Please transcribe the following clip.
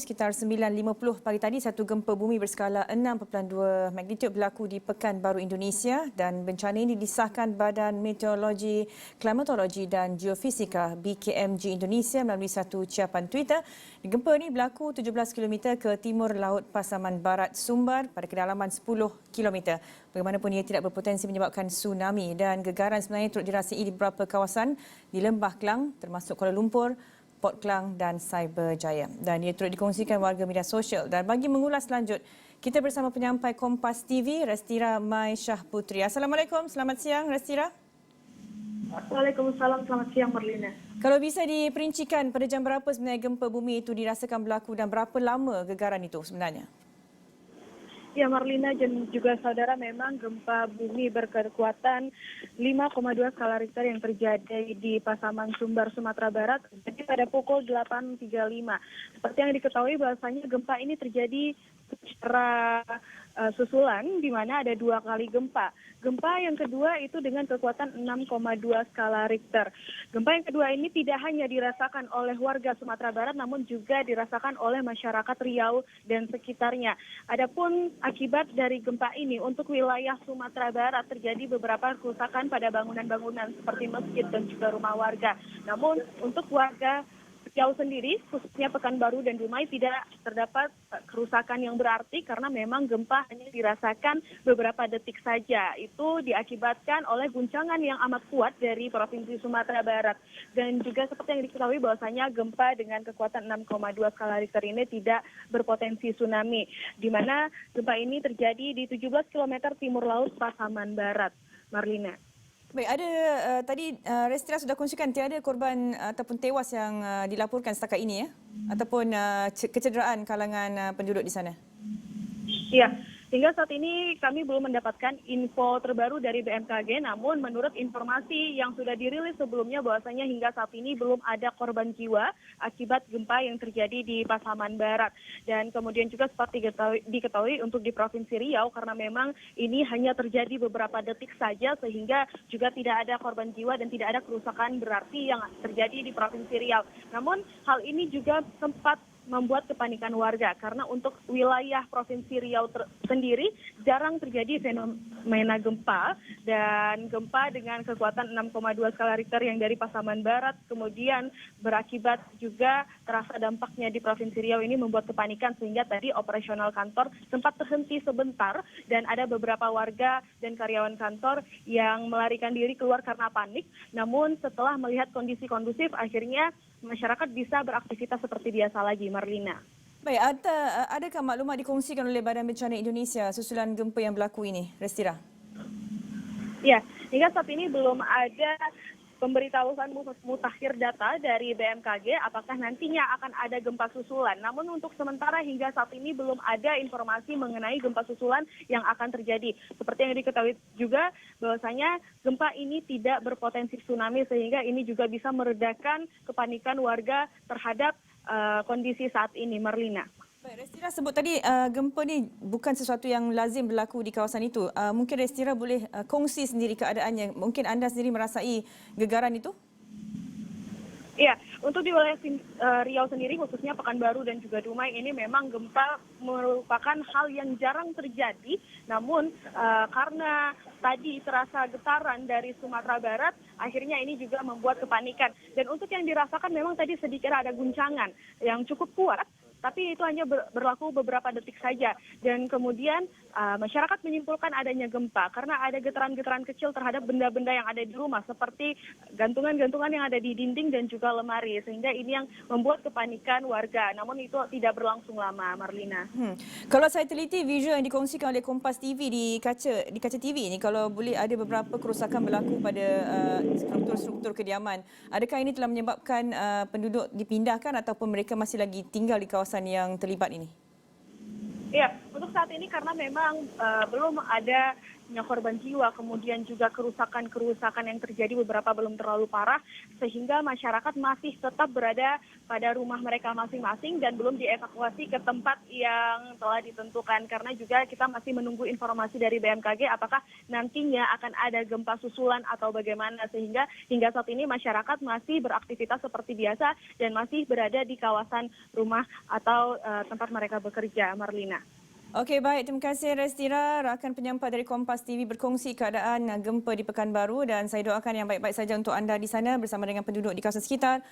sekitar 9.50 pagi tadi, satu gempa bumi berskala 6.2 magnitud berlaku di Pekanbaru, Indonesia dan bencana ini disahkan Badan Meteorologi, Klimatologi dan Geofisika BKMG Indonesia melalui satu ucapan Twitter. Gempa ini berlaku 17 km ke timur laut Pasaman Barat Sumbar pada kedalaman 10 km. Bagaimanapun ia tidak berpotensi menyebabkan tsunami dan gegaran sebenarnya turut dirasai di beberapa kawasan di Lembah Kelang termasuk Kuala Lumpur, Port Klang dan Cyberjaya. Dan ia turut dikongsikan warga media sosial. Dan bagi mengulas lanjut, kita bersama penyampai Kompas TV, Restira Mai Shah Putri. Assalamualaikum, selamat siang Restira. Waalaikumsalam, selamat siang Marlina. Kalau bisa diperincikan pada jam berapa sebenarnya gempa bumi itu dirasakan berlaku dan berapa lama gegaran itu sebenarnya? Ya Marlina dan juga saudara, memang gempa bumi berkekuatan 5,2 skala Richter yang terjadi di Pasaman Sumbar, Sumatera Barat jadi pada pukul 8.35. Seperti yang diketahui bahwasanya gempa ini terjadi secara susulan di mana ada 2 kali gempa. Gempa yang kedua itu dengan kekuatan 6,2 skala Richter. Gempa yang kedua ini tidak hanya dirasakan oleh warga Sumatera Barat namun juga dirasakan oleh masyarakat Riau dan sekitarnya. Adapun akibat dari gempa ini untuk wilayah Sumatera Barat terjadi beberapa kerusakan pada bangunan-bangunan seperti masjid dan juga rumah warga. Namun untuk warga Riau sendiri, khususnya Pekanbaru dan Dumai, tidak terdapat kerusakan yang berarti karena memang gempa hanya dirasakan beberapa detik saja. Itu diakibatkan oleh guncangan yang amat kuat dari Provinsi Sumatera Barat. Dan juga seperti yang diketahui bahwasanya gempa dengan kekuatan 6,2 skala Richter ini tidak berpotensi tsunami, di mana gempa ini terjadi di 17 km timur laut Pasaman Barat. Marlina. Baik, ada tadi Restira sudah kongsikan tiada korban ataupun tewas yang dilaporkan setakat ini ya, ataupun kecederaan kalangan penduduk di sana. Ya, hingga saat ini kami belum mendapatkan info terbaru dari BMKG, namun menurut informasi yang sudah dirilis sebelumnya bahwasanya hingga saat ini belum ada korban jiwa akibat gempa yang terjadi di Pasaman Barat. Dan kemudian juga seperti diketahui untuk di Provinsi Riau karena memang ini hanya terjadi beberapa detik saja sehingga juga tidak ada korban jiwa dan tidak ada kerusakan berarti yang terjadi di Provinsi Riau. Namun hal ini juga sempat membuat kepanikan warga karena untuk wilayah Provinsi Riau sendiri jarang terjadi fenomena gempa, dan gempa dengan kekuatan 6,2 skala Richter yang dari Pasaman Barat kemudian berakibat juga terasa dampaknya di Provinsi Riau ini membuat kepanikan sehingga tadi operasional kantor sempat terhenti sebentar dan ada beberapa warga dan karyawan kantor yang melarikan diri keluar karena panik. Namun setelah melihat kondisi kondusif akhirnya masyarakat bisa beraktivitas seperti biasa lagi, Marlina. Baik, adakah maklumat dikongsikan oleh Badan Bencana Indonesia susulan gempa yang berlaku ini, Restira? Ya, hingga saat ini belum ada pemberitahuan mutakhir data dari BMKG apakah nantinya akan ada gempa susulan. Namun untuk sementara hingga saat ini belum ada informasi mengenai gempa susulan yang akan terjadi. Seperti yang diketahui juga bahwasanya gempa ini tidak berpotensi tsunami sehingga ini juga bisa meredakan kepanikan warga terhadap kondisi saat ini, Marlina. Baik, Restira sebut tadi gempa ni bukan sesuatu yang lazim berlaku di kawasan itu. Mungkin Restira boleh kongsi sendiri keadaannya. Mungkin anda sendiri merasai gegaran itu? Iya, untuk di wilayah Riau sendiri khususnya Pekanbaru dan juga Dumai ini memang gempa merupakan hal yang jarang terjadi. Namun karena tadi terasa getaran dari Sumatera Barat, akhirnya ini juga membuat kepanikan. Dan untuk yang dirasakan memang tadi sedikit ada guncangan yang cukup kuat, tapi itu hanya berlaku beberapa detik saja. Dan kemudian masyarakat menyimpulkan adanya gempa karena ada getaran-getaran kecil terhadap benda-benda yang ada di rumah seperti gantungan-gantungan yang ada di dinding dan juga lemari. Sehingga ini yang membuat kepanikan warga. Namun itu tidak berlangsung lama, Marlina. Kalau saya teliti visual yang dikongsikan oleh Kompas TV di kaca TV ini, kalau boleh ada beberapa kerusakan berlaku pada struktur-struktur kediaman. Adakah ini telah menyebabkan penduduk dipindahkan ataupun mereka masih lagi tinggal di kawasan yang terlibat ini? Ya, untuk saat ini karena memang belum ada banyaknya korban jiwa, kemudian juga kerusakan-kerusakan yang terjadi, beberapa belum terlalu parah, sehingga masyarakat masih tetap berada pada rumah mereka masing-masing dan belum dievakuasi ke tempat yang telah ditentukan. Karena juga kita masih menunggu informasi dari BMKG apakah nantinya akan ada gempa susulan atau bagaimana, sehingga hingga saat ini masyarakat masih beraktivitas seperti biasa dan masih berada di kawasan rumah atau tempat mereka bekerja, Marlina. Okey, baik. Terima kasih Restira, rakan penyampai dari Kompas TV berkongsi keadaan gempa di Pekanbaru, dan saya doakan yang baik-baik saja untuk anda di sana bersama dengan penduduk di kawasan sekitar.